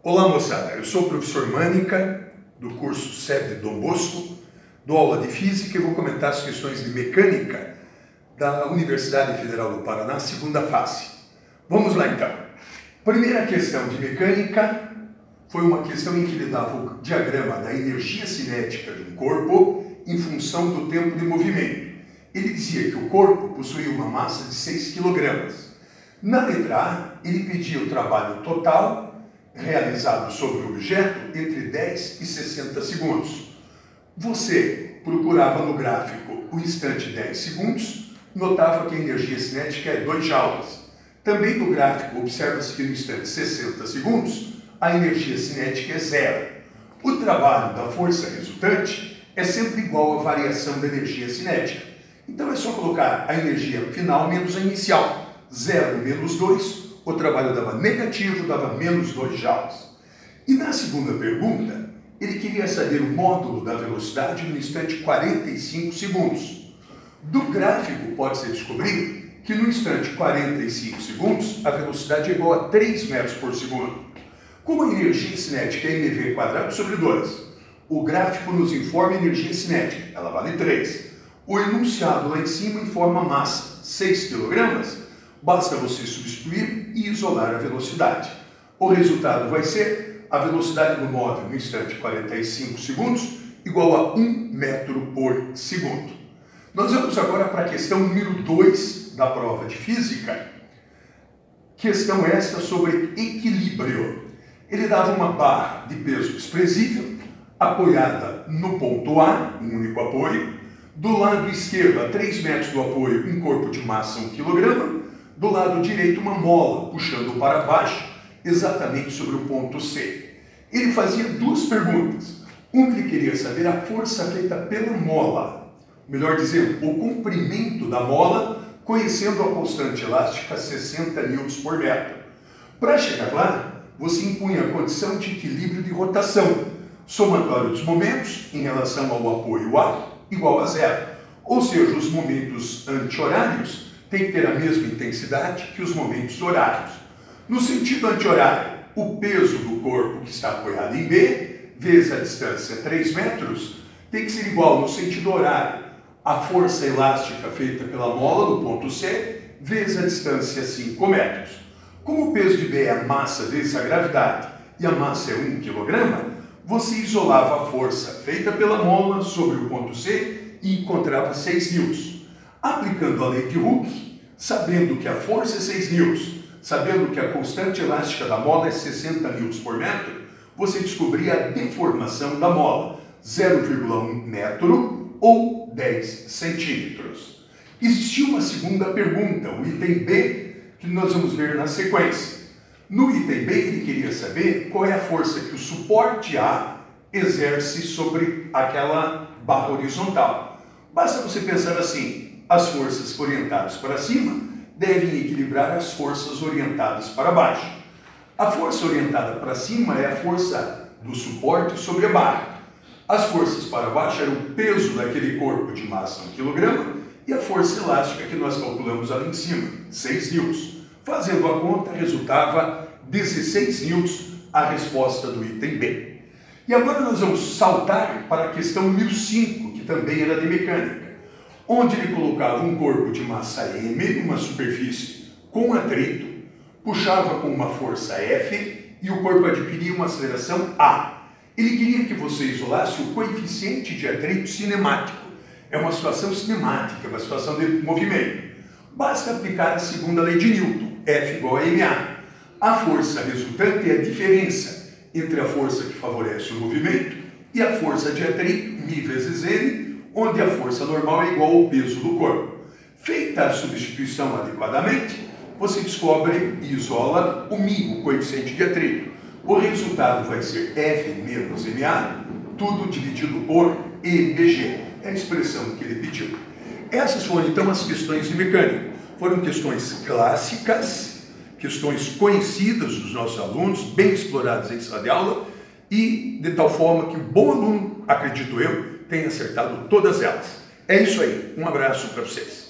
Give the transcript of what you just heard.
Olá moçada, eu sou o professor Mânica, do curso SEB Dom Bosco, dou aula de Física e vou comentar as questões de Mecânica da Universidade Federal do Paraná, segunda fase. Vamos lá então. Primeira questão de Mecânica foi uma questão em que ele dava o diagrama da energia cinética de um corpo em função do tempo de movimento. Ele dizia que o corpo possuía uma massa de 6 kg. Na letra A, ele pedia o trabalho total realizado sobre o objeto entre 10 e 60 segundos. Você procurava no gráfico o instante 10 segundos, notava que a energia cinética é 2 joules. Também no gráfico observa-se que no instante 60 segundos, a energia cinética é 0. O trabalho da força resultante é sempre igual à variação da energia cinética. Então é só colocar a energia final menos a inicial. 0 menos 2, o trabalho dava negativo, dava menos 2 joules. E na segunda pergunta, ele queria saber o módulo da velocidade no instante 45 segundos. Do gráfico pode-se descobrir que no instante 45 segundos, a velocidade é igual a 3 metros por segundo. Como a energia cinética é mv quadrado sobre 2, o gráfico nos informa a energia cinética, ela vale 3. O enunciado lá em cima informa a massa, 6 kg, basta você substituir e isolar a velocidade. O resultado vai ser a velocidade do móvel no instante 45 segundos igual a 1 metro por segundo. Nós vamos agora para a questão número 2 da prova de Física. Questão esta sobre equilíbrio. Ele dava uma barra de peso desprezível apoiada no ponto A, um único apoio. Do lado esquerdo, a 3 metros do apoio, um corpo de massa 1 kg. Do lado direito, uma mola puxando para baixo, exatamente sobre o ponto C. Ele fazia duas perguntas. Uma, ele queria saber a força feita pela mola, melhor dizendo, o comprimento da mola, conhecendo a constante elástica 60 N por metro. Para chegar lá, você impunha a condição de equilíbrio de rotação, somatório dos momentos em relação ao apoio A igual a 0. Ou seja, os momentos anti-horários tem que ter a mesma intensidade que os momentos horários. No sentido anti-horário, o peso do corpo que está apoiado em B, vezes a distância 3 metros, tem que ser igual no sentido horário à força elástica feita pela mola no ponto C, vezes a distância 5 metros. Como o peso de B é a massa vezes a gravidade e a massa é 1 kg, você isolava a força feita pela mola sobre o ponto C e encontrava 6 newtons. Aplicando a lei de Hooke, sabendo que a força é 6 newtons, sabendo que a constante elástica da mola é 60 newtons por metro, você descobria a deformação da mola, 0,1 metro ou 10 centímetros. Existia uma segunda pergunta, o item B, que nós vamos ver na sequência. No item B, ele queria saber qual é a força que o suporte A exerce sobre aquela barra horizontal. Basta você pensar assim: as forças orientadas para cima devem equilibrar as forças orientadas para baixo. A força orientada para cima é a força do suporte sobre a barra. As forças para baixo eram o peso daquele corpo de massa 1 kg e a força elástica que nós calculamos ali em cima, 6 newtons. Fazendo a conta, resultava 16 newtons a resposta do item B. E agora nós vamos saltar para a questão número 5, que também era de mecânica, onde ele colocava um corpo de massa M numa superfície com atrito, puxava com uma força F e o corpo adquiria uma aceleração A. Ele queria que você isolasse o coeficiente de atrito cinemático. É uma situação cinemática, uma situação de movimento. Basta aplicar a segunda lei de Newton, F igual a ma. A força resultante é a diferença entre a força que favorece o movimento e a força de atrito, μ vezes N, onde a força normal é igual ao peso do corpo. Feita a substituição adequadamente, você descobre e isola o μ, o coeficiente de atrito. O resultado vai ser F menos ma, tudo dividido por mg. É a expressão que ele pediu. Essas foram então as questões de mecânica. Foram questões clássicas, questões conhecidas dos nossos alunos, bem exploradas em sala de aula, e de tal forma que o bom aluno, acredito eu, tenha acertado todas elas. É isso aí. Um abraço para vocês.